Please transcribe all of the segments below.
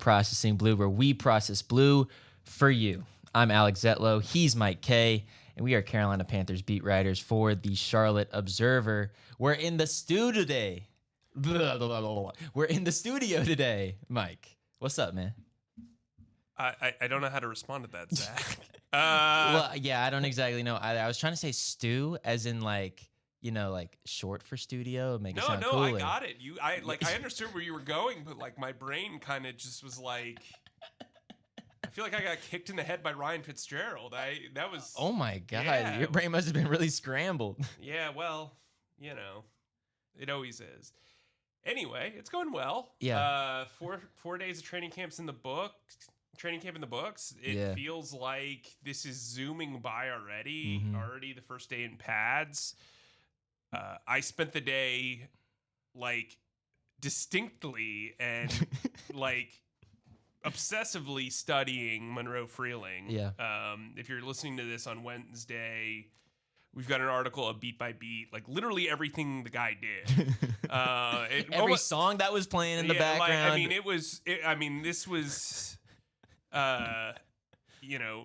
Processing Blue, where we process blue for you. I'm Alex Zietlow. He's Mike Kaye, and we are Carolina Panthers beat writers for the Charlotte Observer. We're in the studio today. We're in the studio today, Mike. What's up, man? I don't know how to respond to that, Zach. Well, yeah, I don't exactly know. I was trying to say stew, as in like, you know, like short for studio, make it sound cooler. I got it. I understood where you were going, but like my brain kind of just was like, I feel like I got kicked in the head by Ryan Fitzgerald. That was. Oh my God, yeah. Your brain must have been really scrambled. Yeah, well, you know, it always is. Anyway, it's going well. Yeah. 4 days of training camp in the books. It feels like this is zooming by already. Mm-hmm. Already the first day in pads. I spent the day like distinctly and like obsessively studying Monroe Freeling. Yeah. If you're listening to this on Wednesday, we've got an article of beat by beat, like literally everything the guy did. Every song that was playing in the background. This was,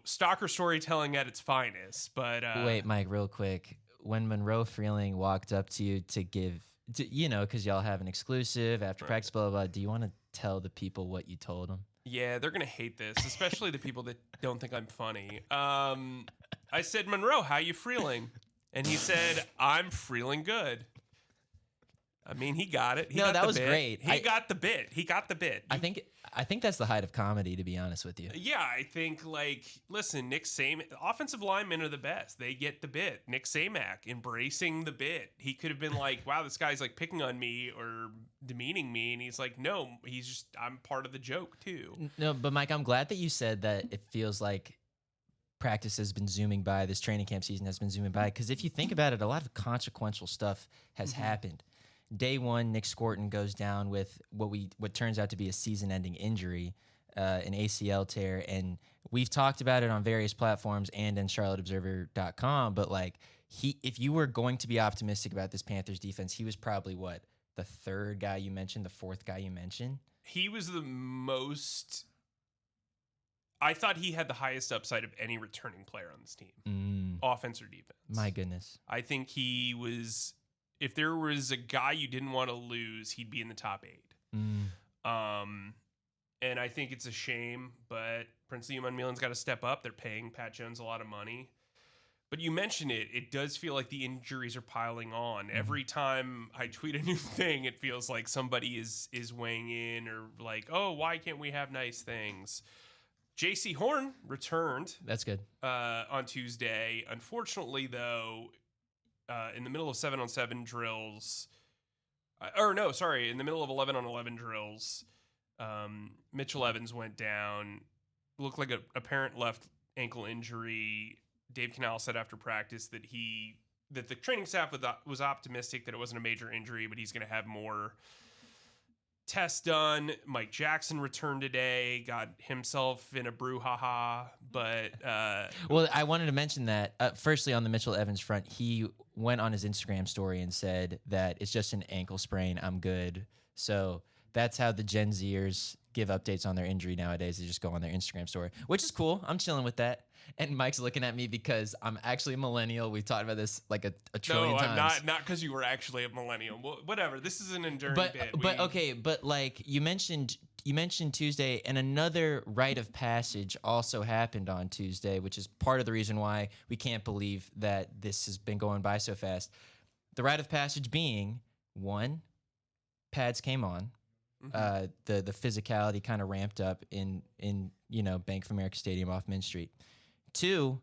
stalker storytelling at its finest. But wait, Mike, real quick. When Monroe Freeling walked up to you to give, because y'all have an exclusive after practice, blah, blah, blah. Do you want to tell the people what you told them? Yeah, they're going to hate this, especially the people that don't think I'm funny. I said, Monroe, how you freeling? And he said, I'm freeling good. I mean, he got it. That was great. He got the bit. I think that's the height of comedy, to be honest with you. Yeah, I think, listen, Nick Samak, offensive linemen are the best. They get the bit. Nick Samak embracing the bit. He could have been like, wow, this guy's like picking on me or demeaning me. And he's like, no, I'm part of the joke too. No, but Mike, I'm glad that you said that it feels like practice has been zooming by. This training camp season has been zooming by. Because if you think about it, a lot of consequential stuff has happened. Day one, Nick Scorton goes down with what turns out to be a season-ending injury, an ACL tear, and we've talked about it on various platforms and in CharlotteObserver.com. But if you were going to be optimistic about this Panthers defense, he was probably the third guy you mentioned, the fourth guy you mentioned. He was the most. I thought he had the highest upside of any returning player on this team, offense or defense. My goodness, I think he was. If there was a guy you didn't want to lose, he'd be in the top 8. And I think it's a shame, but Prince Liam-Milan's got to step up. They're paying Pat Jones a lot of money. But you mentioned it. It does feel like the injuries are piling on. Every time I tweet a new thing, it feels like somebody is weighing in or like, oh, why can't we have nice things? J.C. Horn returned. That's good. On Tuesday. Unfortunately, though, in the middle of 7-on-7 drills, in the middle of 11-on-11 drills, Mitchell Evans went down. Looked like a apparent left ankle injury. Dave Canal said after practice that the training staff was optimistic that it wasn't a major injury, but he's going to have more tests done. Mike Jackson returned today, got himself in a brouhaha, but well, I wanted to mention that firstly on the Mitchell Evans front, he went on his Instagram story and said that it's just an ankle sprain, I'm good. So that's how the Gen Zers give updates on their injury nowadays. They just go on their Instagram story, which is cool. I'm chilling with that. And Mike's looking at me because I'm actually a millennial. We've talked about this like a trillion times. No, not because you were actually a millennial. Well, whatever. This is an enduring bit. But like you mentioned Tuesday, and another rite of passage also happened on Tuesday, which is part of the reason why we can't believe that this has been going by so fast. The rite of passage being, one, pads came on. The physicality kind of ramped up in Bank of America Stadium off Main Street. 2,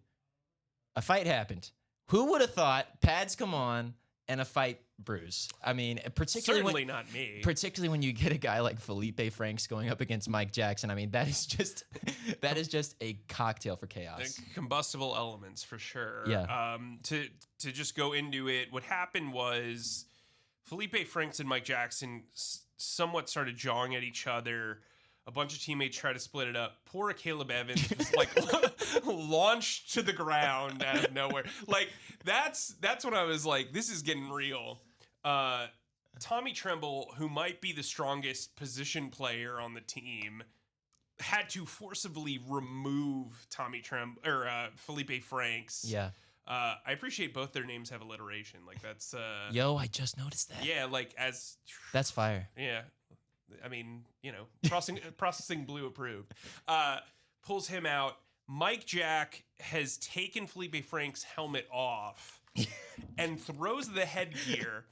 a fight happened. Who would have thought pads come on and a fight brews? I mean, particularly not me. Particularly when you get a guy like Felipe Franks going up against Mike Jackson. I mean, that is just a cocktail for chaos. Combustible elements for sure. Yeah. To just go into it, what happened was Felipe Franks and Mike Jackson somewhat started jawing at each other. A bunch of teammates tried to split it up. Poor Caleb Evans was like launched to the ground out of nowhere. Like that's when I was like, this is getting real. Tommy Tremble, who might be the strongest position player on the team, had to forcibly remove Felipe Franks. Yeah. I appreciate both their names have alliteration. Like that's Yo, I just noticed that. yeah, like as That's fire. yeah. I mean, processing blue approved. Pulls him out. Mike Jack has taken Felipe Frank's helmet off and throws the headgear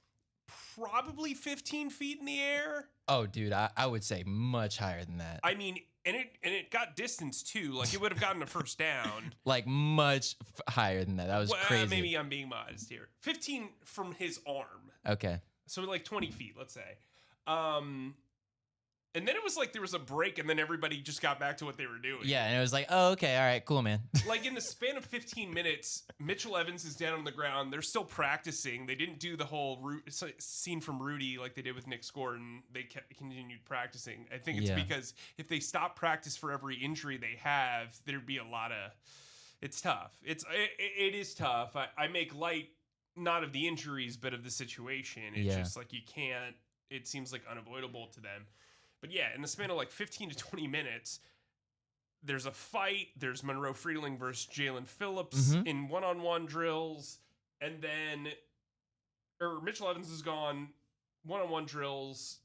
probably 15 feet in the air. Oh, dude, I would say much higher than that. I mean, and it got distance too. Like it would have gotten a first down. Like much higher than that. That was crazy. Maybe I'm being modest here. 15 from his arm. Okay. So like 20 feet, let's say. And then it was like there was a break, and then everybody just got back to what they were doing. Yeah, and it was like, oh, okay, all right, cool, man. Like in the span of 15 minutes, Mitchell Evans is down on the ground. They're still practicing. They didn't do the whole scene from Rudy like they did with Nick Gordon. They continued practicing. I think it's because if they stop practice for every injury they have, there'd be a lot of. It's tough. It is tough. I make light not of the injuries, but of the situation. It's just like you can't. It seems like unavoidable to them. But yeah, in the span of like 15 to 20 minutes, there's a fight. There's Monroe Freeling versus Jalen Phillips in one-on-one drills. And then Mitchell Evans is gone, one-on-one drills.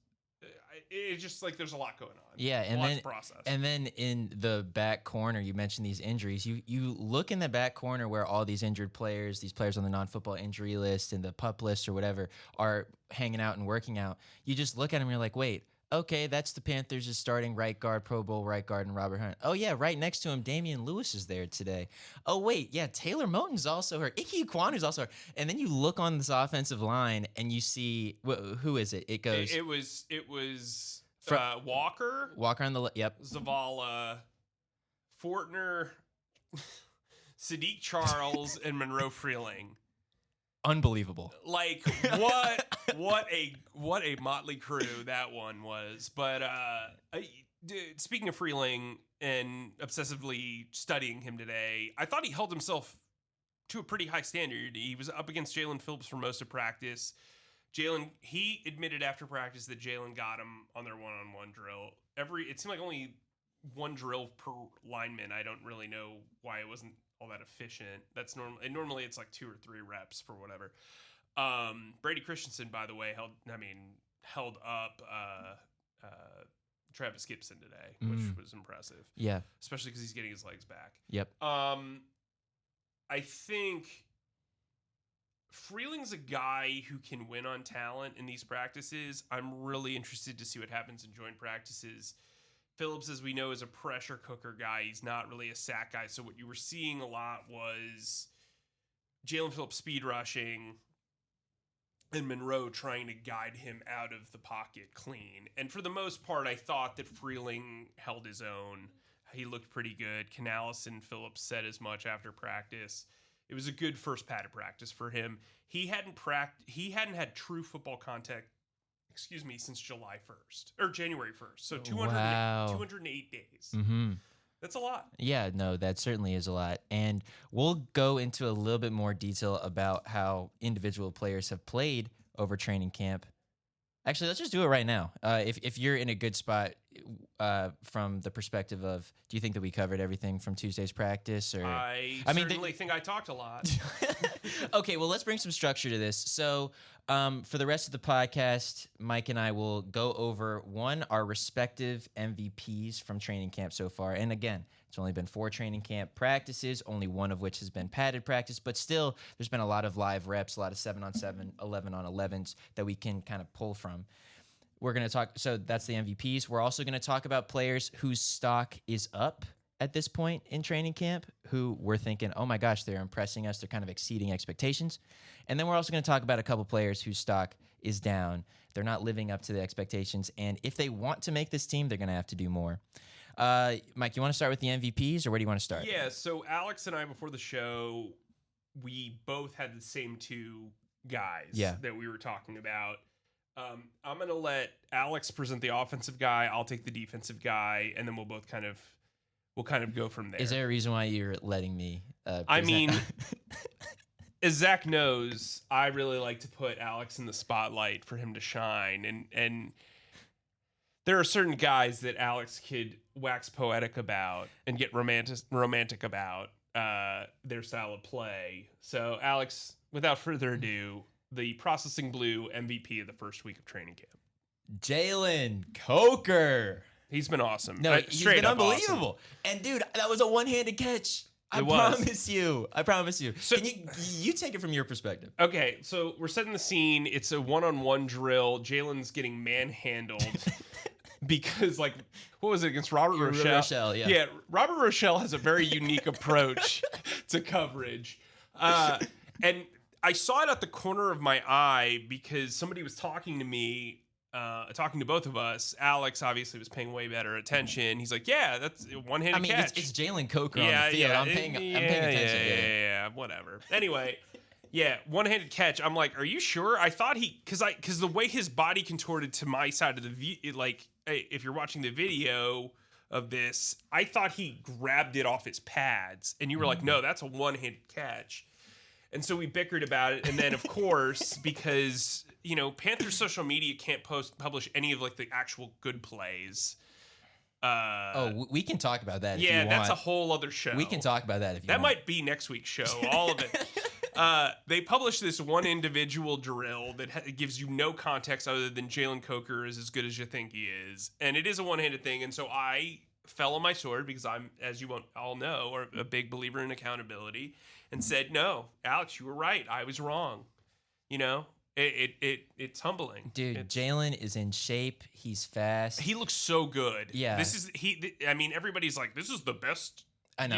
It's just like there's a lot going on. Yeah, and then in the back corner, you mentioned these injuries. You look in the back corner where all these injured players, these players on the non-football injury list and the PUP list or whatever, are hanging out and working out. You just look at them and you're like, wait. Okay, that's the Panthers' starting right guard, Pro Bowl right guard, and Robert Hunt. Oh, yeah, right next to him, Damian Lewis is there today. Oh, wait, yeah, Taylor Moton's also hurt. Ike Ikwanu's also hurt. And then you look on this offensive line, and you see, who is it? It goes... It was Walker. Walker on the... Yep. Zavala, Fortner, Sadiq Charles, and Monroe Freeling. Unbelievable. Like what a motley crew that one was. But speaking of Freeling and obsessively studying him today, I thought he held himself to a pretty high standard. He was up against Jalen Phillips for most of practice. He admitted after practice that Jalen got him on their one-on-one drill. It seemed like only one drill per lineman. I don't really know why it wasn't all that efficient. That's normal. And normally it's like 2 or 3 reps for whatever. Brady Christensen, by the way, held up Travis Gibson today, which was impressive. Yeah, especially because he's getting his legs back. Yep. I think Freeling's a guy who can win on talent in these practices. I'm really interested to see what happens in joint practices. Phillips, as we know, is a pressure cooker guy. He's not really a sack guy. So what you were seeing a lot was Jalen Phillips speed rushing and Monroe trying to guide him out of the pocket clean. And for the most part, I thought that Freeling held his own. He looked pretty good. Canales and Phillips said as much after practice. It was a good first pad of practice for him. He hadn't had true football contact since July 1st or January 1st. So 208 days. Mm-hmm. That's a lot. Yeah, no, that certainly is a lot. And we'll go into a little bit more detail about how individual players have played over training camp. Actually, let's just do it right now. If you're in a good spot from the perspective of, do you think that we covered everything from Tuesday's practice? Or I think I talked a lot. Okay, well, let's bring some structure to this. So for the rest of the podcast, Mike and I will go over, our respective MVPs from training camp so far. And again, it's only been 4 training camp practices, only one of which has been padded practice. But still, there's been a lot of live reps, a lot of 7-on-7, 11-on-11s that we can kind of pull from. We're going to talk, so that's the MVPs. We're also going to talk about players whose stock is up at this point in training camp, who we're thinking, oh my gosh, they're impressing us. They're kind of exceeding expectations. And then we're also going to talk about a couple players whose stock is down. They're not living up to the expectations. And if they want to make this team, they're going to have to do more. Mike, you want to start with the MVPs, or where do you want to start? Yeah, so Alex and I, before the show, we both had the same 2 guys that we were talking about. I'm going to let Alex present the offensive guy. I'll take the defensive guy, and then we'll both kind of go from there. Is there a reason why you're letting me I mean, as Zach knows, I really like to put Alex in the spotlight for him to shine. And there are certain guys that Alex could wax poetic about and get romantic about their style of play. So, Alex, without further ado, the Processing Blue MVP of the first week of training camp. Jalen Coker. He's been awesome. No, he's been unbelievable. Awesome. And dude, that was a one-handed catch. I promise you. So, Can you take it from your perspective? Okay, so we're setting the scene. It's a one-on-one drill. Jalen's getting manhandled because, like, what was it against Robert Rochelle? Yeah, Robert Rochelle has a very unique approach to coverage. And I saw it at the corner of my eye because somebody was talking to me, talking to both of us. Alex obviously was paying way better attention. He's like, yeah, that's a one-handed catch. It's Jalen Coker on the field. I'm paying attention. Yeah, whatever. Anyway, yeah, one-handed catch. I'm like, are you sure? I thought because the way his body contorted to my side of the view, like, if you're watching the video of this, I thought he grabbed it off his pads, and you were like, no, that's a one-handed catch. And so we bickered about it, and then of course, because Panthers social media can't publish any of like the actual good plays. We can talk about that. Yeah, if you that's want. a whole other show. We can talk about that if you that want. might be next week's show. All of it. They published this one individual drill that gives you no context other than Jalen Coker is as good as you think he is, and it is a one-handed thing. And so I fell on my sword because I'm, as you all know, a big believer in accountability, and said, "No, Alex, you were right. I was wrong." It's humbling. Dude, Jalen is in shape. He's fast. He looks so good. Yeah. Everybody's like, this is the best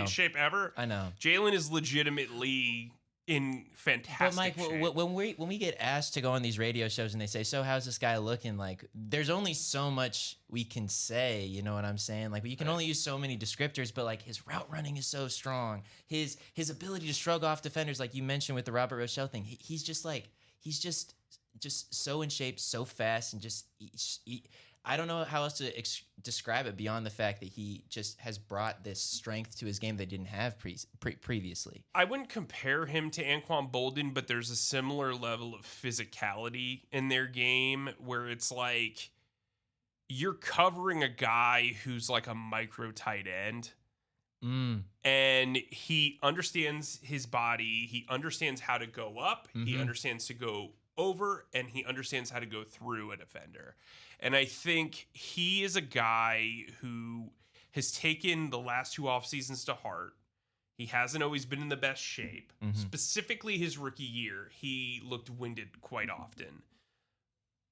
shape ever. I know. Jalen is legitimately in fantastic shape. But Mike, when we get asked to go on these radio shows and they say, so how's this guy looking? Like, there's only so much we can say, you know what I'm saying? Like, you can only use so many descriptors, but like his route running is so strong. His ability to shrug off defenders, like you mentioned with the Robert Rochelle thing, he's just so in shape, so fast, and I don't know how else to describe it beyond the fact that he just has brought this strength to his game they didn't have previously. I wouldn't compare him to Anquan Boldin, but there's a similar level of physicality in their game where it's like you're covering a guy who's like a micro tight end. And he understands his body. He understands how to go up. Mm-hmm. He understands to go over, and he understands how to go through a defender. And I think he is a guy who has taken the last 2 off seasons to heart. He hasn't always been in the best shape. Mm-hmm. Specifically his rookie year, he looked winded quite often.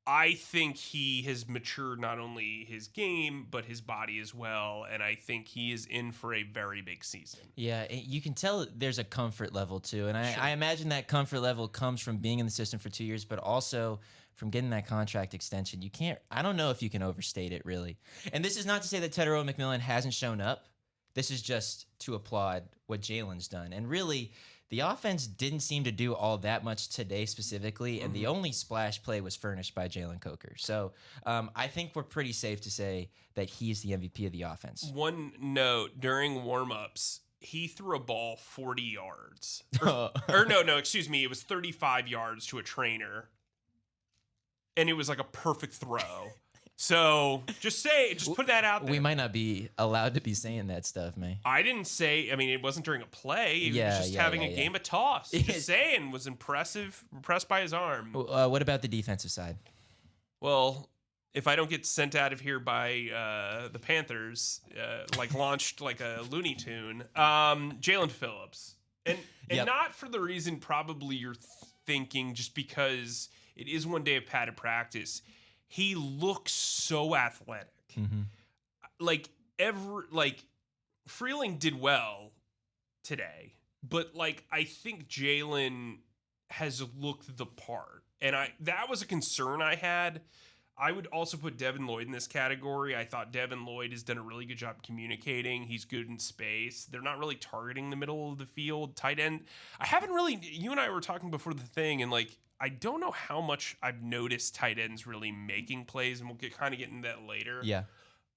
I think he has matured not only his game, but his body as well. And I think he is in for a very big season. Yeah, you can tell there's a comfort level too. And I imagine that comfort level comes from being in the system for 2 years, but also from getting that contract extension. I don't know if you can overstate it, really. And this is not to say that Tedero McMillan hasn't shown up. This is just to applaud what Jalen's done. And really, the offense didn't seem to do all that much today specifically, and the only splash play was furnished by Jalen Coker. So I think we're pretty safe to say that he's the MVP of the offense. One note, during warmups, he threw a ball 40 yards. Excuse me, it was 35 yards to a trainer, and it was like a perfect throw. So just put that out there. We might not be allowed to be saying that stuff, man. I didn't say, it wasn't during a play. He was just having a game of toss. Just saying, was impressed by his arm. What about the defensive side? Well, if I don't get sent out of here by the Panthers, launched like a Looney Tune, Jalen Phillips. And not for the reason probably you're thinking, just because it is one day of padded practice. He looks so athletic. Mm-hmm. Freeling did well today, but I think Jalen has looked the part. And that was a concern I had. I would also put Devin Lloyd in this category. I thought Devin Lloyd has done a really good job communicating. He's good in space. They're not really targeting the middle of the field. Tight end. You and I were talking before the thing, and I don't know how much I've noticed tight ends really making plays, and we'll get into that later. Yeah.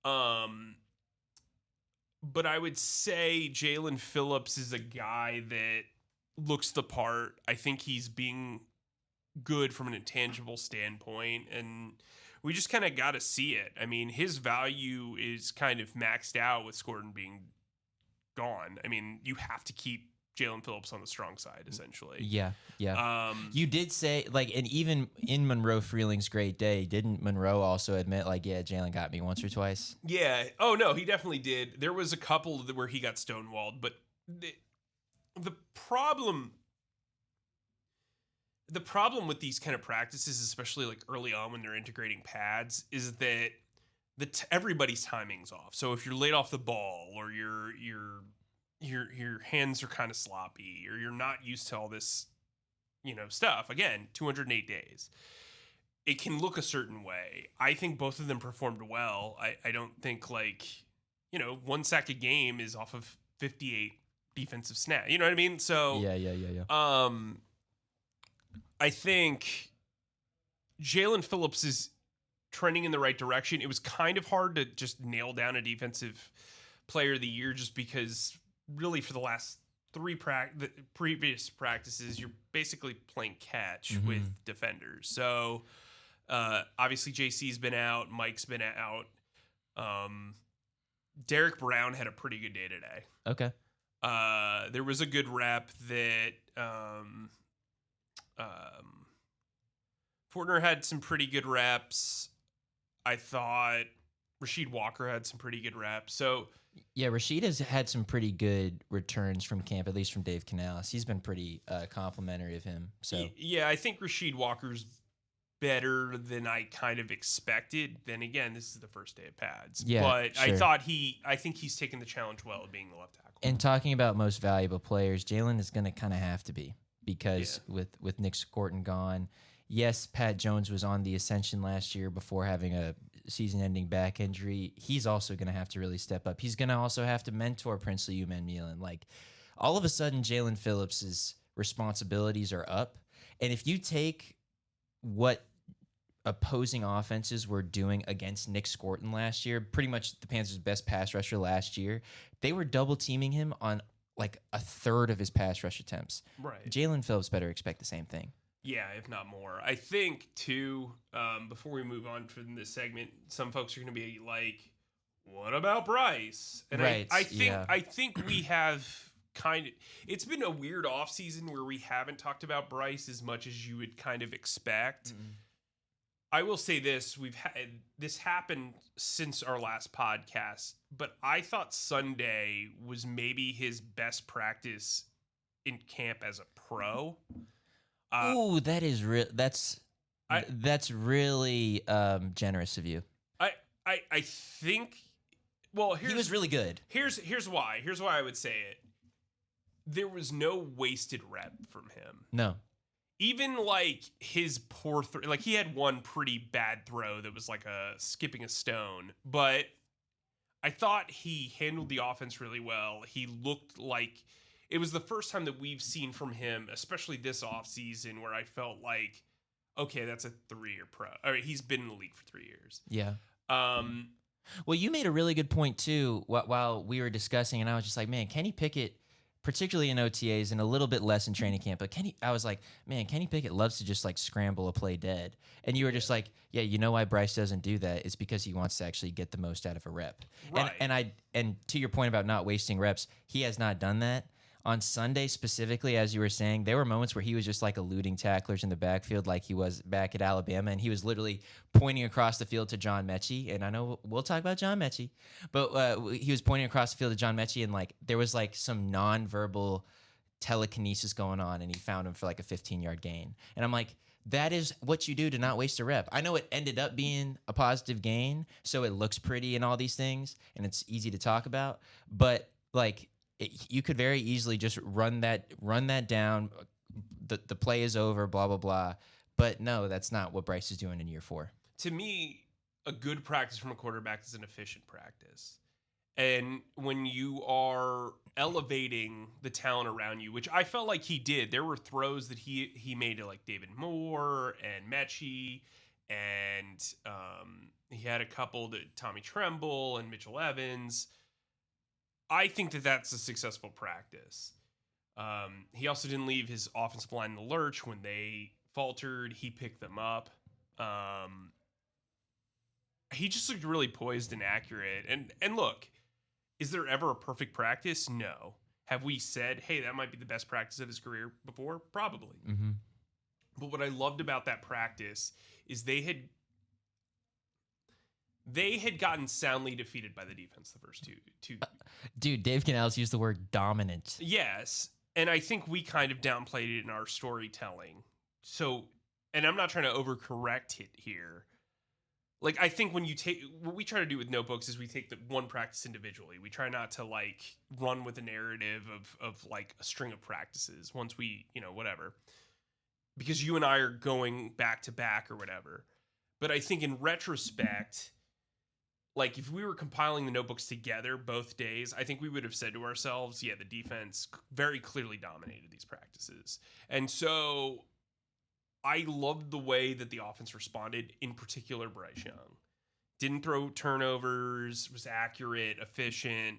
But I would say Jalen Phillips is a guy that looks the part. I think he's being good from an intangible standpoint, and we just kind of got to see it. I mean, his value is kind of maxed out with Scourton being gone. I mean, you have to keep Jalen Phillips on the strong side, essentially. Yeah. You did say, like, and even in Monroe Freeling's great day, didn't Monroe also admit, like, yeah, Jalen got me once or twice? Yeah. Oh, no, he definitely did. There was a couple where he got stonewalled, but the problem with these kind of practices, especially like early on when they're integrating pads, is that everybody's timing's off. So if you're late off the ball, or your hands are kind of sloppy, or you're not used to all this, stuff. Again, 208 days. It can look a certain way. I think both of them performed well. I don't think, like, 1 sack a game is off of 58 defensive snap. You know what I mean? So Yeah. I think Jalen Phillips is trending in the right direction. It was kind of hard to just nail down a defensive player of the year, just because really for the last the previous practices, you're basically playing catch with defenders. So obviously JC's been out, Mike's been out. Derek Brown had a pretty good day today. Okay. There was a good rep that Fortner had some pretty good reps. I thought Rasheed Walker had some pretty good reps. So yeah, Rasheed has had some pretty good returns from camp, at least from Dave Canales. He's been pretty complimentary of him. So yeah, I think Rasheed Walker's better than I kind of expected. Then again, this is the first day of pads. Yeah, but sure. I think he's taken the challenge well of being the left tackle. And talking about most valuable players, Jalen is going to kind of have to be, because with Nick Scourton gone, yes, Pat Jones was on the ascension last year before having a season-ending back injury. He's also going to have to really step up. He's going to also have to mentor Princely Umanmielen. Like, all of a sudden, Jalen Phillips' responsibilities are up. And if you take what opposing offenses were doing against Nick Scourton last year, pretty much the Panthers' best pass rusher last year, they were double-teaming him on like a third of his pass rush attempts. Right. Jalen Phillips better expect the same thing. Yeah, if not more. I think, too, before we move on from this segment, some folks are going to be like, what about Bryce? And right. I think we have it's been a weird offseason where we haven't talked about Bryce as much as you would kind of expect. Mm-hmm. I will say this, this happened since our last podcast, but I thought Sunday was maybe his best practice in camp as a pro. Oh, that is that's really generous of you. I think. Well, he was really good. Here's why. Here's why I would say it. There was no wasted rep from him. No. Even like his poor like he had one pretty bad throw that was like skipping a stone, but I thought he handled the offense really well. He looked like it was the first time that we've seen from him, especially this offseason, where I felt like, okay, that's a 3-year pro. I mean, he's been in the league for 3 years. Yeah. Well, you made a really good point too while we were discussing, and I was just like, man, Kenny Pickett, particularly in OTAs and a little bit less in training camp, but I was like, man, Kenny Pickett loves to just like scramble a play dead. And you were just like, yeah, you know why Bryce doesn't do that? It's because he wants to actually get the most out of a rep. Right. And to your point about not wasting reps, he has not done that. On Sunday specifically, as you were saying, there were moments where he was just like eluding tacklers in the backfield like he was back at Alabama, and he was literally pointing across the field to John Mechie. And I know we'll talk about John Mechie, but he was pointing across the field to John Mechie, and like there was like some nonverbal telekinesis going on, and he found him for like a 15-yard gain. And I'm like, that is what you do to not waste a rep. I know it ended up being a positive gain, so it looks pretty and all these things, and it's easy to talk about, but like, you could very easily just run that down. The play is over, blah, blah, blah. But no, that's not what Bryce is doing in year 4. To me, a good practice from a quarterback is an efficient practice. And when you are elevating the talent around you, which I felt like he did, there were throws that he made to like David Moore and Mechie, and he had a couple to Tommy Tremble and Mitchell Evans. I think that that's a successful practice. He also didn't leave his offensive line in the lurch when they faltered. He picked them up. he just looked really poised and accurate. And look, is there ever a perfect practice? No. Have we said, hey, that might be the best practice of his career before? Probably. Mm-hmm. But what I loved about that practice is they had gotten soundly defeated by the defense the first two. Dude, Dave Canales used the word dominant. Yes. And I think we kind of downplayed it in our storytelling. So, and I'm not trying to overcorrect it here. Like, I think when you take, what we try to do with notebooks is we take the one practice individually. We try not to like run with a narrative of like a string of practices once we, whatever. Because you and I are going back to back or whatever. But I think in retrospect, like if we were compiling the notebooks together both days, I think we would have said to ourselves, yeah, the defense very clearly dominated these practices. And so I loved the way that the offense responded, in particular Bryce Young. Didn't throw turnovers, was accurate, efficient.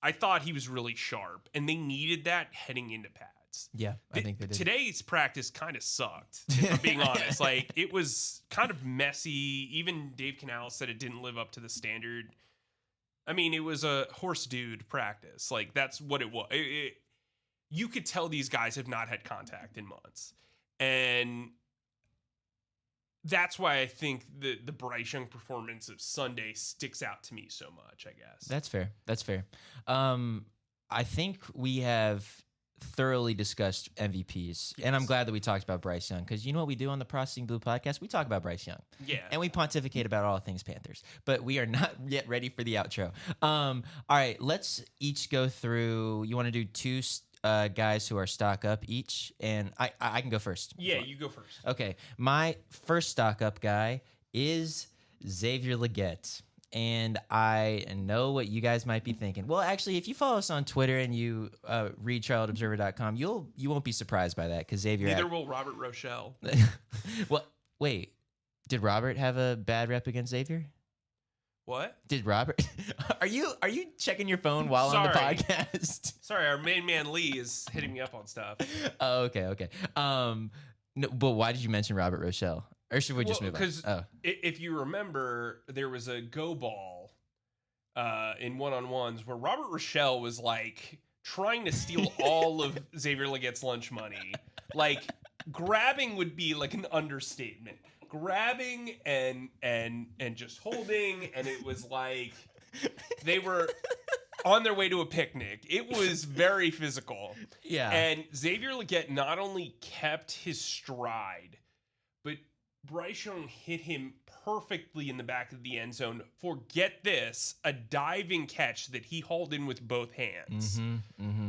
I thought he was really sharp, and they needed that heading into pads. Yeah, I think they did. Today's practice kind of sucked, if I'm being honest. Like, it was kind of messy. Even Dave Canales said it didn't live up to the standard. I mean, it was a horse dude practice. Like, that's what it was. You could tell these guys have not had contact in months. And that's why I think the Bryce Young performance of Sunday sticks out to me so much, I guess. That's fair. I think we have thoroughly discussed MVPs, yes. And I'm glad that we talked about Bryce Young, because you know what we do on the Processing Blue podcast? We talk about Bryce Young. Yeah. And we pontificate about all things Panthers, but we are not yet ready for the outro. All right, let's each go through. You want to do two guys who are stock up each, and I can go first. Yeah, you go first. Okay, my first stock up guy is Xavier Legette. And I know what you guys might be thinking. Well, actually, if you follow us on Twitter and you read charlotteobserver.com, you won't be surprised by that, because Xavier. Neither will Robert Rochelle. Well, wait, did Robert have a bad rep against Xavier? What? Did Robert? Are you checking your phone while on the podcast? Sorry, our main man Lee is hitting me up on stuff. Oh, okay. No, but why did you mention Robert Rochelle? Or should we just move on? Because if you remember, there was a go ball in one-on-ones where Robert Rochelle was like trying to steal all of Xavier Legette's lunch money. Like, grabbing would be like an understatement. Grabbing and just holding, and it was like they were on their way to a picnic. It was very physical. Yeah. And Xavier Legette not only kept his stride, but Bryce Young hit him perfectly in the back of the end zone for, get this, a diving catch that he hauled in with both hands. Mm-hmm, mm-hmm.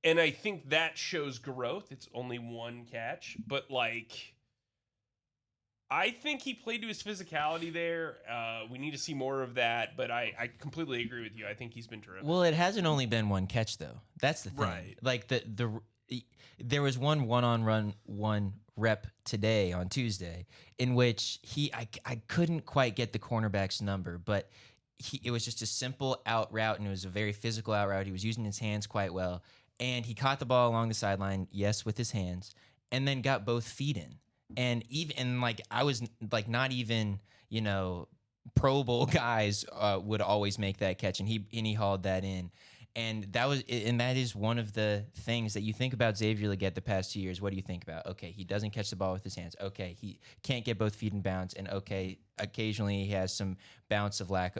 And I think that shows growth. It's only one catch, but like, I think he played to his physicality there. We need to see more of that, but I completely agree with you. I think he's been terrific. Well, it hasn't only been one catch, though. That's the thing. Right. Like, there was one rep today on Tuesday in which I couldn't quite get the cornerback's number, but it was just a simple out route, and it was a very physical out route. He was using his hands quite well, and he caught the ball along the sideline, yes, with his hands, and then got both feet in. And I was like, not even, Pro Bowl guys would always make that catch, and he hauled that in. And that is one of the things that you think about Xavier Legette the past 2 years. What do you think about? Okay, he doesn't catch the ball with his hands. Okay, he can't get both feet in bounds. And okay, occasionally he has some bouts of lack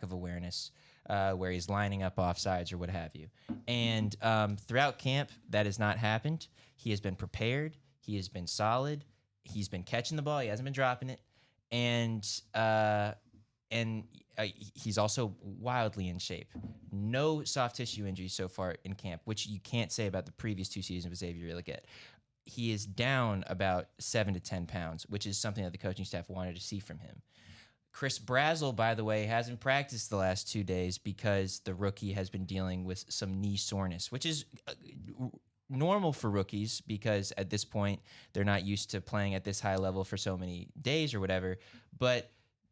of awareness where he's lining up offsides or what have you. And throughout camp, that has not happened. He has been prepared. He has been solid. He's been catching the ball. He hasn't been dropping it. And he's also wildly in shape. No soft tissue injuries so far in camp, which you can't say about the previous 2 seasons with Xavier Legette. He is down about 7 to 10 pounds, which is something that the coaching staff wanted to see from him. Chris Brazzell, by the way, hasn't practiced the last 2 days because the rookie has been dealing with some knee soreness, which is normal for rookies because at this point they're not used to playing at this high level for so many days or whatever. But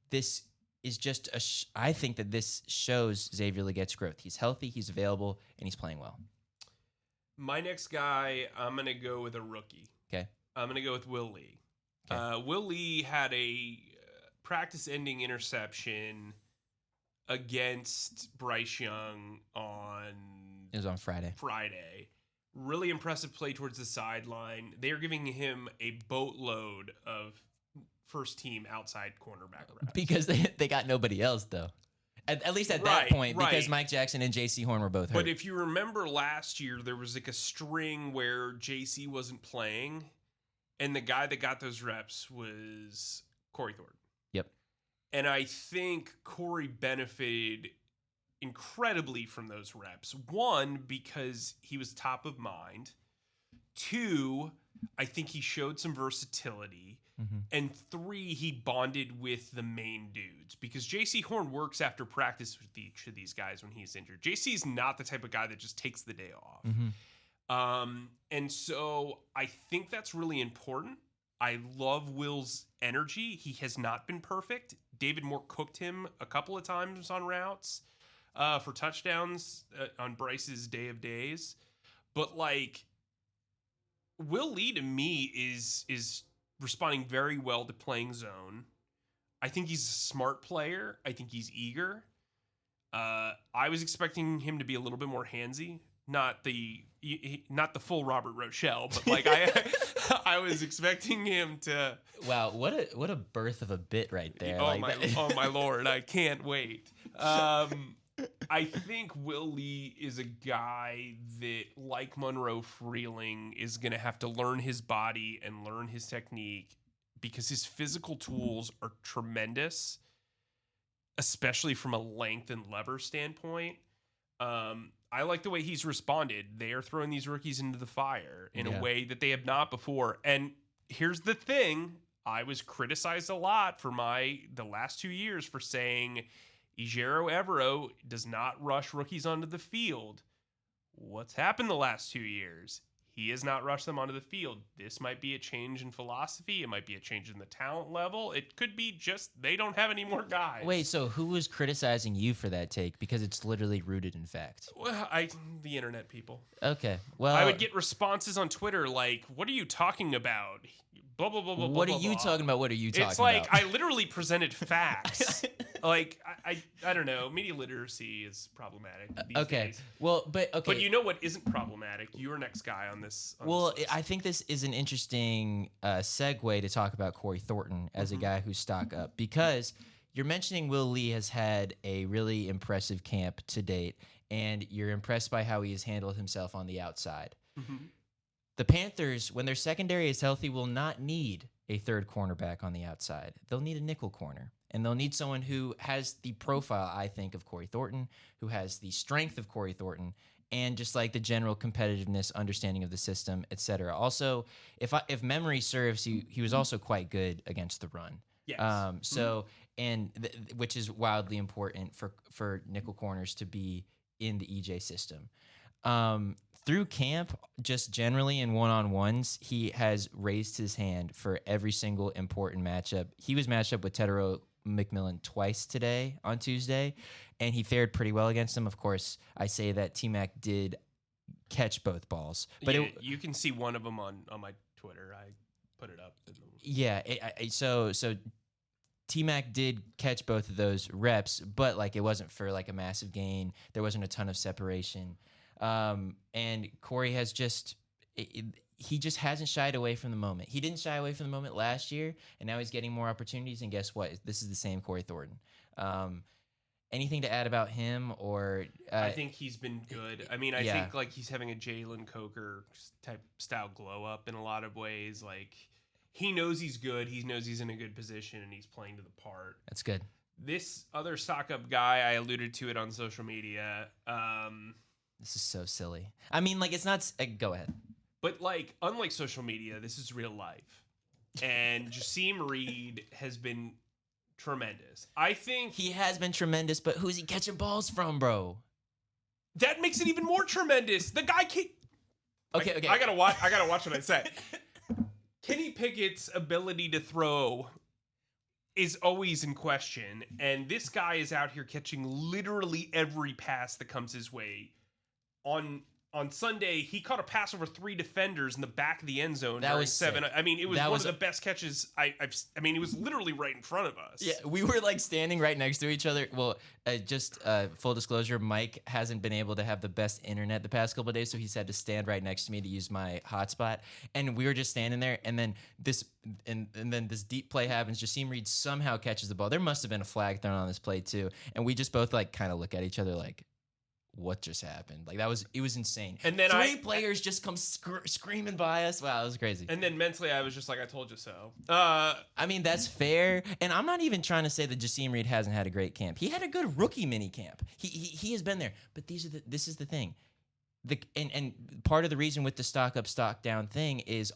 this is just I think that this shows Xavier Legette's growth. He's healthy, he's available, and he's playing well. My next guy, I'm going to go with a rookie. Okay. I'm going to go with Will Lee. Okay. Will Lee had practice-ending interception against Bryce Young on It was on Friday. Really impressive play towards the sideline. They are giving him a boatload of first-team outside cornerback reps. Because they got nobody else, though. At least at that point, because Mike Jackson and J.C. Horn were both hurt. But if you remember last year, there was like a string where J.C. wasn't playing, and the guy that got those reps was Corey Thornton. Yep. And I think Corey benefited incredibly from those reps. One, because he was top of mind. Two, I think he showed some versatility. Mm-hmm. And three, he bonded with the main dudes because J.C. Horn works after practice with each of these guys when he's injured. J.C. is not the type of guy that just takes the day off. Mm-hmm. And so I think that's really important. I love Will's energy. He has not been perfect. David Moore cooked him a couple of times on routes for touchdowns on Bryce's day of days. But like, Will Lee to me is responding very well to playing zone. I think he's a smart player. I think he's eager. I was expecting him to be a little bit more handsy, not the full Robert Rochelle, but like I was expecting him to. Wow, what a birth of a bit right there. Oh my Lord, I can't wait. I think Will Lee is a guy that, like Monroe Freeling, is going to have to learn his body and learn his technique because his physical tools are tremendous, especially from a length and lever standpoint. I like the way he's responded. They are throwing these rookies into the fire in a way that they have not before. And here's the thing. I was criticized a lot for the last 2 years for saying Ejiro Evero does not rush rookies onto the field. What's happened the last 2 years? He has not rushed them onto the field. This might be a change in philosophy. It might be a change in the talent level. It could be just they don't have any more guys. Wait, so who was criticizing you for that take? Because it's literally rooted in fact. Well, the internet people. Okay, well, I would get responses on Twitter like, "What are you talking about?" Blah blah blah blah. What blah, are you blah. talking about? What are you talking about? It's like I literally presented facts. Like I don't know. Media literacy is problematic these days. Well, but you know what isn't problematic? Your next guy on this. I think this is an interesting segue to talk about Corey Thornton as a guy who's stock up because you're mentioning Will Lee has had a really impressive camp to date, and you're impressed by how he has handled himself on the outside. Mm-hmm. The Panthers, when their secondary is healthy, will not need a third cornerback on the outside. They'll need a nickel corner. And they'll need someone who has the profile, I think, of Corey Thornton, who has the strength of Corey Thornton, and just like the general competitiveness, understanding of the system, etc. Also, if memory serves, he was also quite good against the run. Yes. Which is wildly important for nickel corners to be in the EJ system. Through camp, just generally in one-on-ones, he has raised his hand for every single important matchup. He was matched up with Tedero McMillan twice today on Tuesday, and he fared pretty well against him. Of course, I say that T-Mac did catch both balls. But you can see one of them on my Twitter. I put it up. So T-Mac did catch both of those reps, but like it wasn't for like a massive gain. There wasn't a ton of separation. And Corey has he just hasn't shied away from the moment. He didn't shy away from the moment last year, and now he's getting more opportunities. And guess what? This is the same Corey Thornton. Anything to add about him or? I think he's been good. I mean, I think like he's having a Jalen Coker type style glow up in a lot of ways. Like he knows he's good. He knows he's in a good position, and he's playing to the part. That's good. This other stock up guy, I alluded to it on social media. This is so silly. I mean, like, it's not... go ahead. But, like, unlike social media, this is real life. And Jasim Reed has been tremendous. I think... He has been tremendous, but who's he catching balls from, bro? That makes it even more tremendous. The guy can't... Okay. I gotta watch what I say. Kenny Pickett's ability to throw is always in question. And this guy is out here catching literally every pass that comes his way on on Sunday, he caught a pass over 3 defenders in the back of the end zone That during was 7. sick. I mean, it was That one was of the best catches I mean, it was literally right in front of us. Yeah, we were like standing right next to each other. Well, just full disclosure, Mike hasn't been able to have the best internet the past couple of days, so he's had to stand right next to me to use my hotspot. And we were just standing there, and then this deep play happens. Jasim Reed somehow catches the ball. There must have been a flag thrown on this play too, and we just both like kind of look at each other like, what just happened? Like it was insane. And then 3 players just come screaming by us. Wow, it was crazy. And then mentally, I was just like, I told you so. I mean, that's fair. And I'm not even trying to say that Jasim Reed hasn't had a great camp. He had a good rookie mini camp. He has been there. But this is the thing. And part of the reason with the stock up, stock down thing is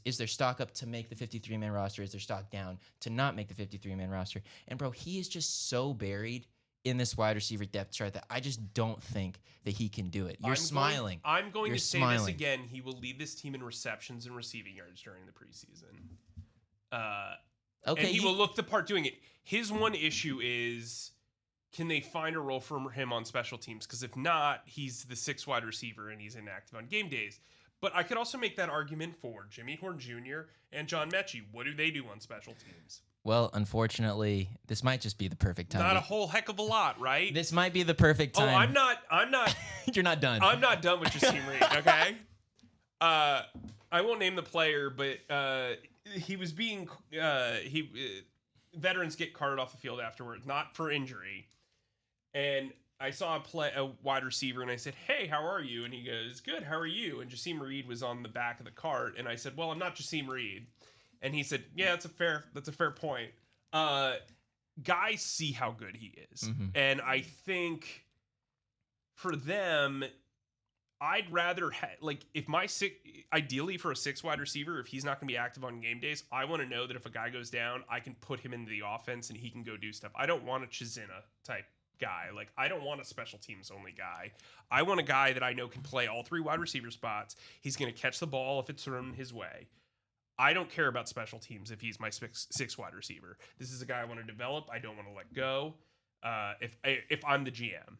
is there stock up to make the 53-man roster? Is there stock down to not make the 53-man roster? And bro, he is just so buried in this wide receiver depth chart that I just don't think that he can do it. You're smiling. I'm going You're to say smiling. this again. He will lead this team in receptions and receiving yards during the preseason. Okay, and he will look the part doing it. His one issue is, can they find a role for him on special teams? Because if not, he's the 6th wide receiver and he's inactive on game days. But I could also make that argument for Jimmy Horn Jr. and John Mechie. What do they do on special teams? Well, unfortunately, this might just be the perfect time. Not a whole heck of a lot, right? This might be the perfect time. Oh, I'm not. You're not done. I'm not done with Jasim Reed, okay? I won't name the player, but he was being veterans get carted off the field afterwards, not for injury. And I saw a wide receiver, and I said, "Hey, how are you?" And he goes, "Good. How are you?" And Jasim Reed was on the back of the cart, and I said, "Well, I'm not Jasim Reed." And he said, "Yeah, that's a fair point." Guys see how good he is, and I think for them, I'd rather ideally for a 6 wide receiver, if he's not going to be active on game days, I want to know that if a guy goes down, I can put him into the offense and he can go do stuff. I don't want a Chizina type guy. Like, I don't want a special teams only guy. I want a guy that I know can play all 3 wide receiver spots. He's going to catch the ball if it's thrown his way. I don't care about special teams if he's my 6 wide receiver. This is a guy I want to develop. I don't want to let go if I'm the GM.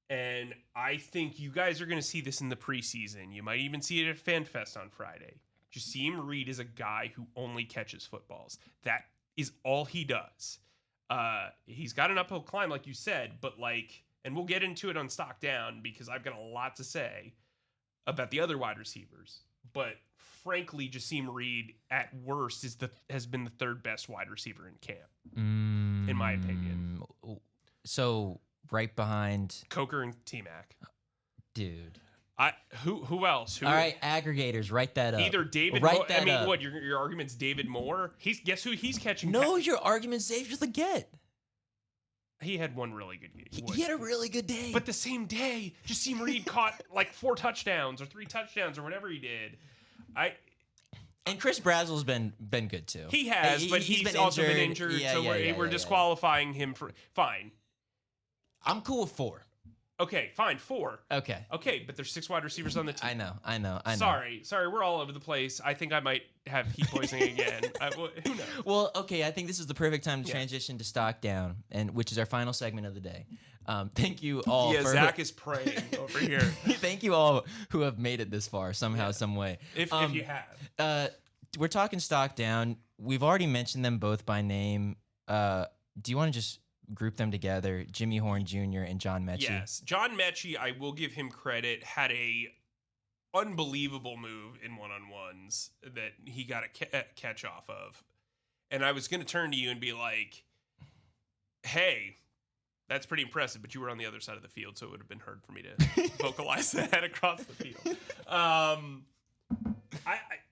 And I think you guys are going to see this in the preseason. You might even see it at FanFest on Friday. Jasim Reed is a guy who only catches footballs. That is all he does. He's got an uphill climb, like you said, but and we'll get into it on Stock Down because I've got a lot to say about the other wide receivers. But frankly, Jasim Reed at worst has been the 3rd best wide receiver in camp, in my opinion. So right behind Coker and T-Mac. Dude. Who else? All right, aggregators, write that up. Either David Write Moore. that I mean, up. what, your argument's David Moore? Guess who he's catching? No, your argument's Xavier Legette. He had one really good game. He had a really good day. But the same day, Jasim Reed caught 4 touchdowns or 3 touchdowns or whatever he did. And Chris Brazel's been good too. He has, but he's also been injured, so we're disqualifying him for. Fine. I'm cool with 4. Okay, fine, 4. Okay, but there's 6 wide receivers on the team. I know. Sorry, we're all over the place. I think I might have heat poisoning again. Who knows? Well, okay, I think this is the perfect time to transition to Stock Down, which is our final segment of the day. Thank you all. Yeah, Zach is praying over here. Thank you all who have made it this far somehow, some way. If you have. We're talking Stock Down. We've already mentioned them both by name. Do you want to just group them together? Jimmy Horn Jr. and John Mechie. Yes. John Mechie, I will give him credit, had a unbelievable move in one-on-ones that he got a catch off of. And I was going to turn to you and be like, hey, that's pretty impressive, but you were on the other side of the field, so it would have been hard for me to vocalize that across the field.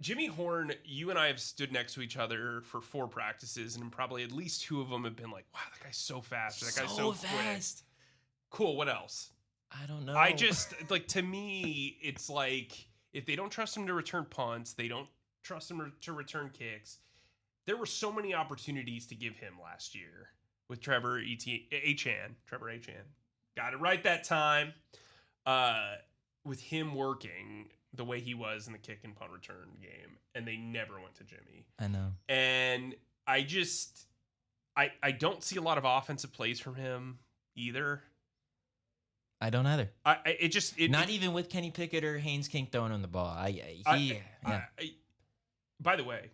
Jimmy Horn, you and I have stood next to each other for 4 practices, and probably at least 2 of them have been like, wow, that guy's so fast. That guy's so fast. Quick. Cool. What else? I don't know. I just, to me, it's like, if they don't trust him to return punts, they don't trust him to return kicks. There were so many opportunities to give him last year with Trevor Achane. Got it right that time. With him working the way he was in the kick and punt return game, and they never went to Jimmy. I know. And I just, I don't see a lot of offensive plays from him either. I don't either. Not even with Kenny Pickett or Haynes King throwing him the ball. By the way,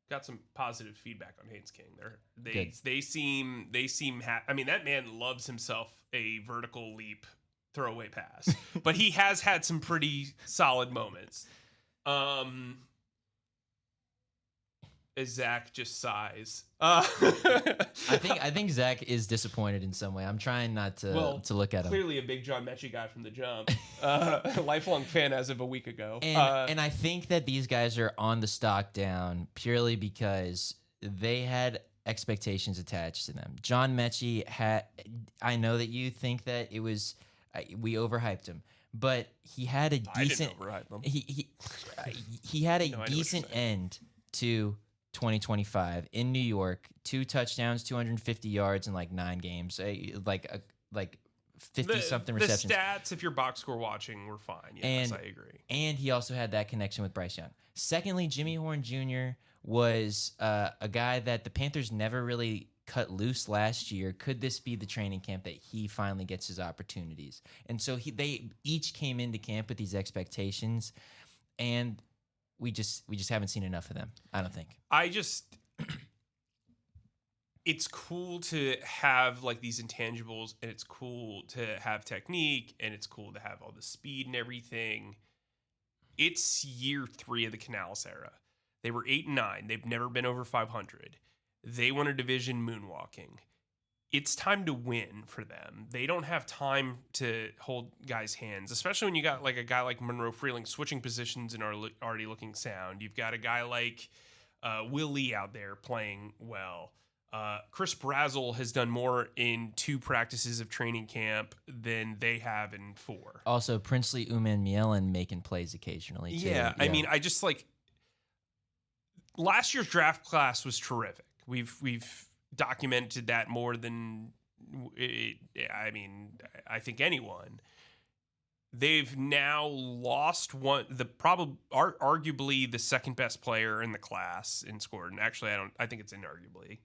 got some positive feedback on Haynes King. They seem I mean, that man loves himself a vertical leap throwaway pass, but he has had some pretty solid moments. As Zach just sighs. I think Zach is disappointed in some way. I'm trying not to look at him. Clearly a big John Mechie guy from the jump. Lifelong fan as of a week ago. And I think that these guys are on the stock down purely because they had expectations attached to them. John Mechie I know that you think that it was we overhyped him, but he had a decent. I didn't overhype him. He had a decent end to 2025 in New York, 2 touchdowns, 250 yards in like 9 games, like 50 something receptions. The stats, if you're box score watching, were fine. Yes, I agree. And he also had that connection with Bryce Young. Secondly, Jimmy Horn Jr. was a guy that the Panthers never really cut loose last year. Could this be the training camp that he finally gets his opportunities? And so they each came into camp with these expectations, and we just haven't seen enough of them, I don't think. It's cool to have like these intangibles, and it's cool to have technique, and it's cool to have all the speed and everything. It's year 3 of the Canales era. They were 8-9. They've never been over 500. They won a division moonwalking. It's time to win for them. They don't have time to hold guys' hands, especially when you got like a guy like Monroe Freeling switching positions and are already looking sound. You've got a guy like Will Lee out there playing well. Chris Brazzell has done more in 2 practices of training camp than they have in 4. Also, Princely Uman-Mielen making plays occasionally, too. Yeah, I mean, I just like... Last year's draft class was terrific. We've documented that more than I think anyone. They've now lost arguably the second best player in the class in scored, and actually I think it's inarguably.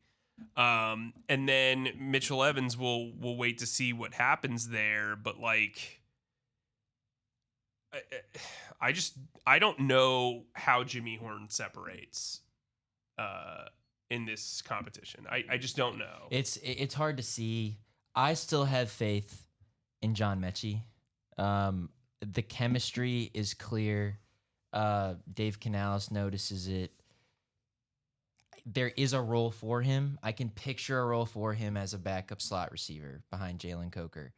And then Mitchell Evans will wait to see what happens there, but like I don't know how Jimmy Horn separates in this competition. I just don't know. It's hard to see. I still have faith in John Mechie. The chemistry is clear. Dave Canales notices it. There is a role for him. I can picture a role for him as a backup slot receiver behind Jalen Coker.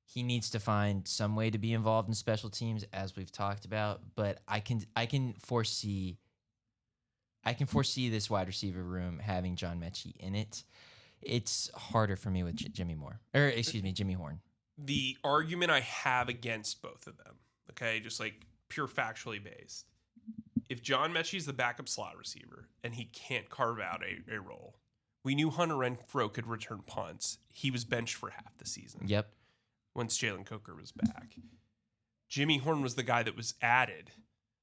He needs to find some way to be involved in special teams, as we've talked about. But I can foresee this wide receiver room having John Mechie in it. It's harder for me with Jimmy Horn. The argument I have against both of them, okay, just like pure factually based. If John Mechie is the backup slot receiver and he can't carve out a role, we knew Hunter Renfrow could return punts. He was benched for half the season. Yep. Once Jalen Coker was back. Jimmy Horn was the guy that was added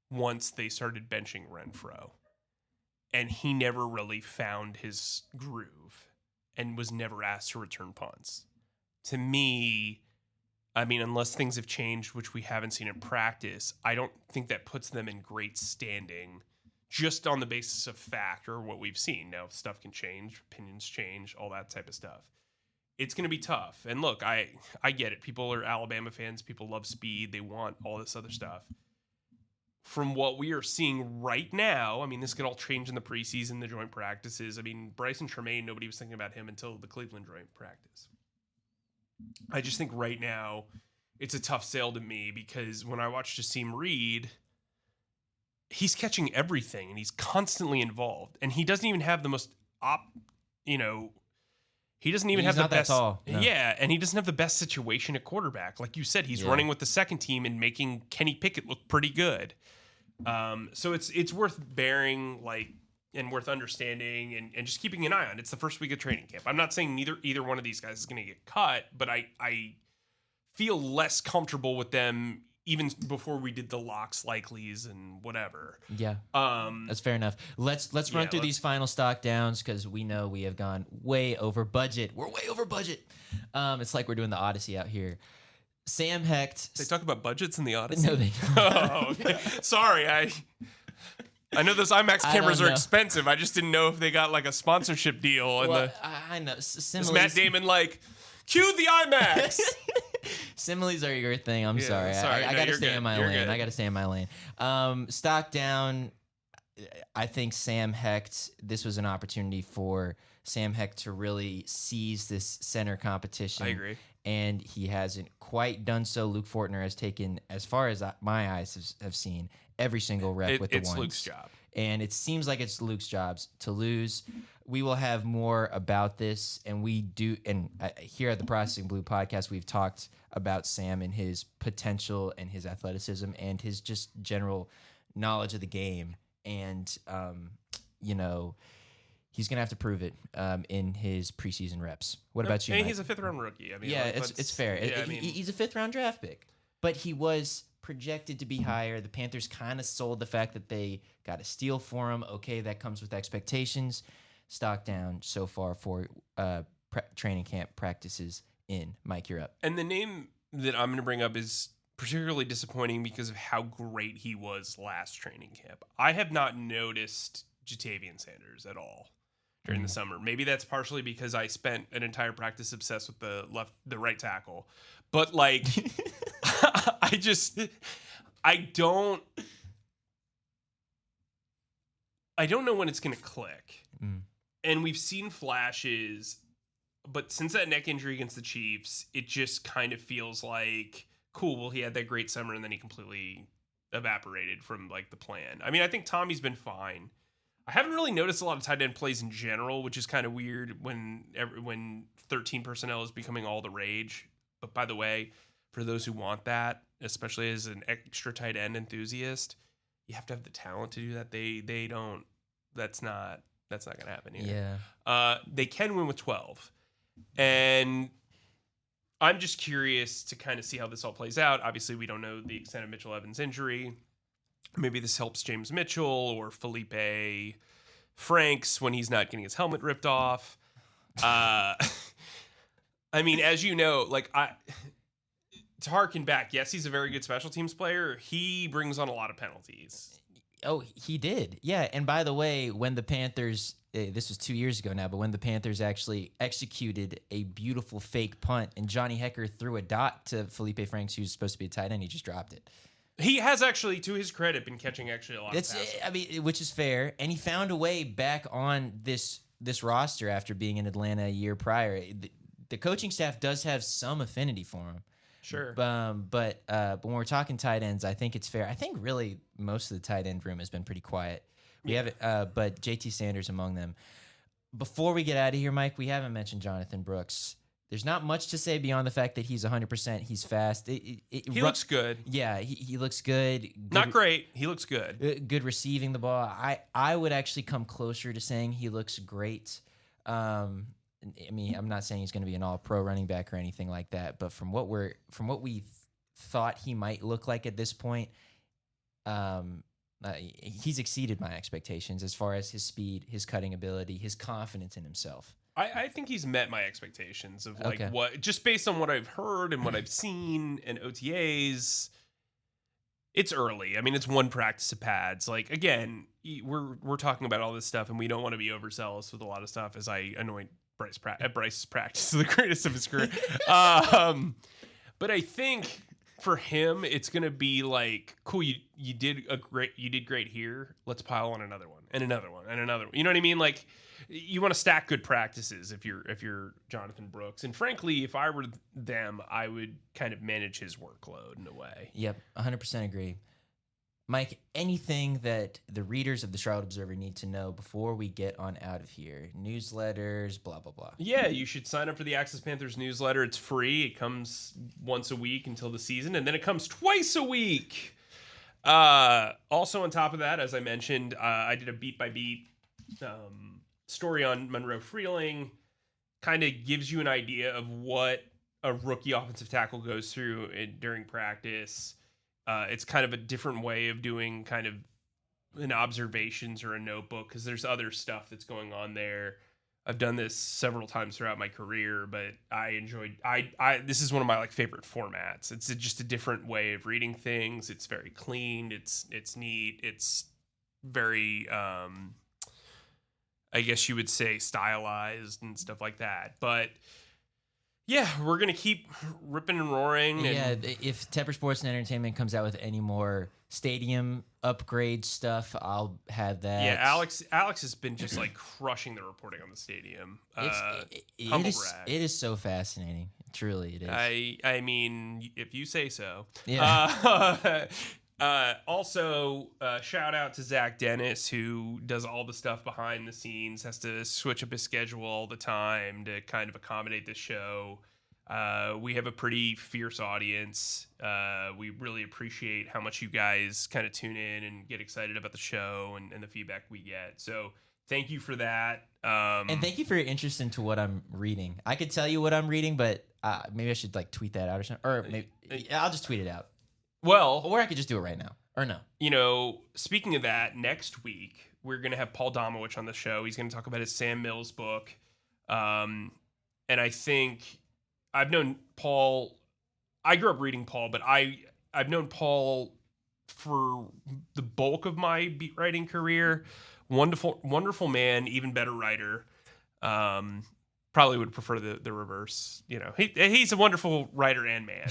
once they started benching Renfrow. And he never really found his groove and was never asked to return punts. To me, I mean, unless things have changed, which we haven't seen in practice, I don't think that puts them in great standing just on the basis of fact or what we've seen. Now, stuff can change, opinions change, all that type of stuff. It's going to be tough. And look, I get it. People are Alabama fans. People love speed. They want all this other stuff. From what we are seeing right now, I mean, this could all change in the preseason, the joint practices. I mean, Bryson Tremaine, nobody was thinking about him until the Cleveland joint practice. I just think right now it's a tough sale to me because when I watch Jasim Reed, he's catching everything and he's constantly involved. And he doesn't even have the most he doesn't even have the best. Tall, no. Yeah, and he doesn't have the best situation at quarterback. Like you said, he's running with the second team and making Kenny Pickett look pretty good. So it's worth bearing and worth understanding and just keeping an eye on. It's the first week of training camp. I'm not saying either one of these guys is going to get cut, but I feel less comfortable with them even before we did the locks, likelies, and whatever. Yeah, that's fair enough. Let's run through these final stock downs because we know we have gone way over budget. We're way over budget. It's like we're doing the Odyssey out here. Sam Hecht. They talk about budgets in the Odyssey? No, they don't. Oh, okay. Sorry, I know those IMAX cameras are expensive. I just didn't know if they got like a sponsorship deal. And I know. is Matt Damon like, cue the IMAX? Similes are your thing. I'm sorry. I got to stay in my lane. I got to stay in my lane. Stock down. I think Sam Hecht, this was an opportunity for Sam Hecht to really seize this center competition. I agree. And he hasn't quite done so. Luke Fortner has taken, as far as my eyes have seen, every single rep with the ones. It's Luke's job. And it seems like it's Luke's job to lose. We will have more about this. And we do, and here at the Processing Blue podcast, we've talked about Sam and his potential and his athleticism and his just general knowledge of the game. And, he's going to have to prove it in his preseason reps. What about you, And Mike? he's a fifth-round rookie. I mean, yeah, it's fair. Yeah, He's a fifth-round draft pick. But he was projected to be higher. The Panthers kind of sold the fact that they got a steal for him. Okay, that comes with expectations. Stock down so far for training camp practices in. Mike, you're up. And the name that I'm going to bring up is particularly disappointing because of how great he was last training camp. I have not noticed Jatavian Sanders at all during the summer. Maybe that's partially because I spent an entire practice obsessed with the right tackle. But like I don't know when it's going to click. And we've seen flashes, but since that neck injury against the Chiefs, it just kind of feels like, cool, well, he had that great summer and then he completely evaporated from like the plan. I mean, I think Tommy's been fine. I haven't really noticed a lot of tight end plays in general, which is kind of weird when 13 personnel is becoming all the rage. But by the way, for those who want that, especially as an extra tight end enthusiast, you have to have the talent to do that. They don't. That's not going to happen either. Yeah. They can win with 12. And I'm just curious to kind of see how this all plays out. Obviously, we don't know the extent of Mitchell Evans' injury. Maybe this helps James Mitchell or Felipe Franks when he's not getting his helmet ripped off. I mean, as you know, to harken back, yes, he's a very good special teams player. He brings on a lot of penalties. Oh, he did. Yeah. And by the way, when the Panthers, this was 2 years ago now, but when the Panthers actually executed a beautiful fake punt and Johnny Hecker threw a dot to Felipe Franks, who's supposed to be a tight end, he just dropped it. He has actually, to his credit, been catching actually a lot of passes. I mean, which is fair. And he found a way back on this roster after being in Atlanta a year prior. The coaching staff does have some affinity for him. Sure. But when we're talking tight ends, I think it's fair. I think really most of the tight end room has been pretty quiet. We haven't, but JT Sanders among them. Before we get out of here, Mike, we haven't mentioned Jonathan Brooks. There's not much to say beyond the fact that he's 100%. He's fast. He looks good. Yeah, he looks good. Not great. He looks good. Good receiving the ball. I would actually come closer to saying he looks great. I mean, I'm not saying he's going to be an all-pro running back or anything like that, but from what we thought he might look like at this point, he's exceeded my expectations as far as his speed, his cutting ability, his confidence in himself. I think he's met my expectations of what, just based on what I've heard and what I've seen and OTAs. It's early. I mean, it's one practice of pads. Like, again, we're talking about all this stuff, and we don't want to be overzealous with a lot of stuff as I anoint Bryce's practice the greatest of his career. But I think for him, it's gonna be like, cool, you did great here. Let's pile on another one and another one and another one. You know what I mean? Like, you want to stack good practices if you're Jonathan Brooks. And frankly, if I were them, I would kind of manage his workload in a way. Yep, 100% agree. Mike, anything that the readers of the Charlotte Observer need to know before we get on out of here? Newsletters, blah, blah, blah. Yeah, you should sign up for the Access Panthers newsletter. It's free. It comes once a week until the season, and then it comes twice a week. Also, on top of that, as I mentioned, I did a beat-by-beat story on Monroe Freeling. Kind of gives you an idea of what a rookie offensive tackle goes through during practice. It's kind of a different way of doing kind of an observations or a notebook because there's other stuff that's going on there. I've done this several times throughout my career, but I enjoyed. This is one of my like favorite formats. It's just a different way of reading things. It's very clean. It's neat. It's very, I guess you would say, stylized and stuff like that. But yeah, we're gonna keep ripping and roaring. Yeah, if Tepper Sports and Entertainment comes out with any more stadium upgrade stuff, I'll have that. Yeah, Alex has been just like crushing the reporting on the stadium. Humble brag. It is so fascinating. Truly, it is. I mean, if you say so. Yeah. Also, shout out to Zach Dennis, who does all the stuff behind the scenes, has to switch up his schedule all the time to kind of accommodate the show. We have a pretty fierce audience. We really appreciate how much you guys kind of tune in and get excited about the show and the feedback we get. So thank you for that. And thank you for your interest into what I'm reading. I could tell you what I'm reading, but maybe I should like tweet that out or something. Or maybe I'll just tweet it out. Well, or I could just do it right now. Or no. You know, speaking of that, next week we're going to have Paul Domowitch on the show. He's going to talk about his Sam Mills book. And I think I've known Paul. I grew up reading Paul, but I've known Paul for the bulk of my beat writing career. Wonderful man, even better writer. Probably would prefer the reverse. You know, he's a wonderful writer and man.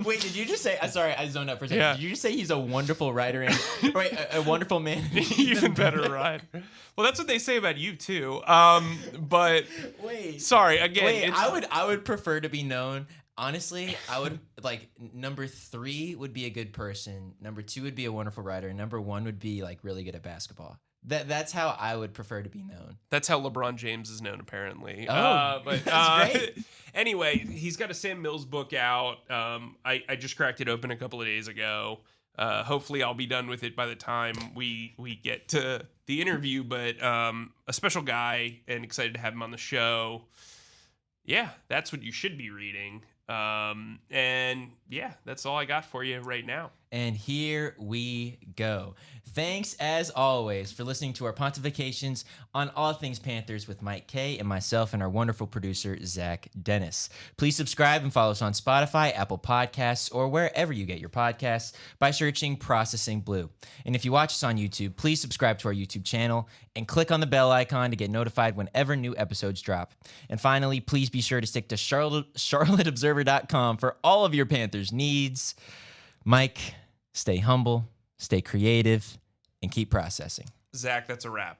Wait, did you just say? Sorry, I zoned out for a second. Yeah. Did you just say he's a wonderful writer and a wonderful man, even better writer? Well, that's what they say about you too. But wait, sorry again. Wait, I would prefer to be known. Honestly, I would like number 3 would be a good person. Number 2 would be a wonderful writer. And number 1 would be like really good at basketball. That's how I would prefer to be known. That's how LeBron James is known, apparently. Oh, but that's great. Anyway, he's got a Sam Mills book out. I just cracked it open a couple of days ago. Hopefully, I'll be done with it by the time we get to the interview. But a special guy, and excited to have him on the show. Yeah, that's what you should be reading. And yeah, that's all I got for you right now. And here we go. Thanks, as always, for listening to our pontifications on all things Panthers with Mike Kaye and myself and our wonderful producer, Zach Dennis. Please subscribe and follow us on Spotify, Apple Podcasts, or wherever you get your podcasts by searching Processing Blue. And if you watch us on YouTube, please subscribe to our YouTube channel and click on the bell icon to get notified whenever new episodes drop. And finally, please be sure to stick to charlotteobserver.com for all of your Panthers needs. Mike, stay humble, stay creative, and keep processing. Zach, that's a wrap.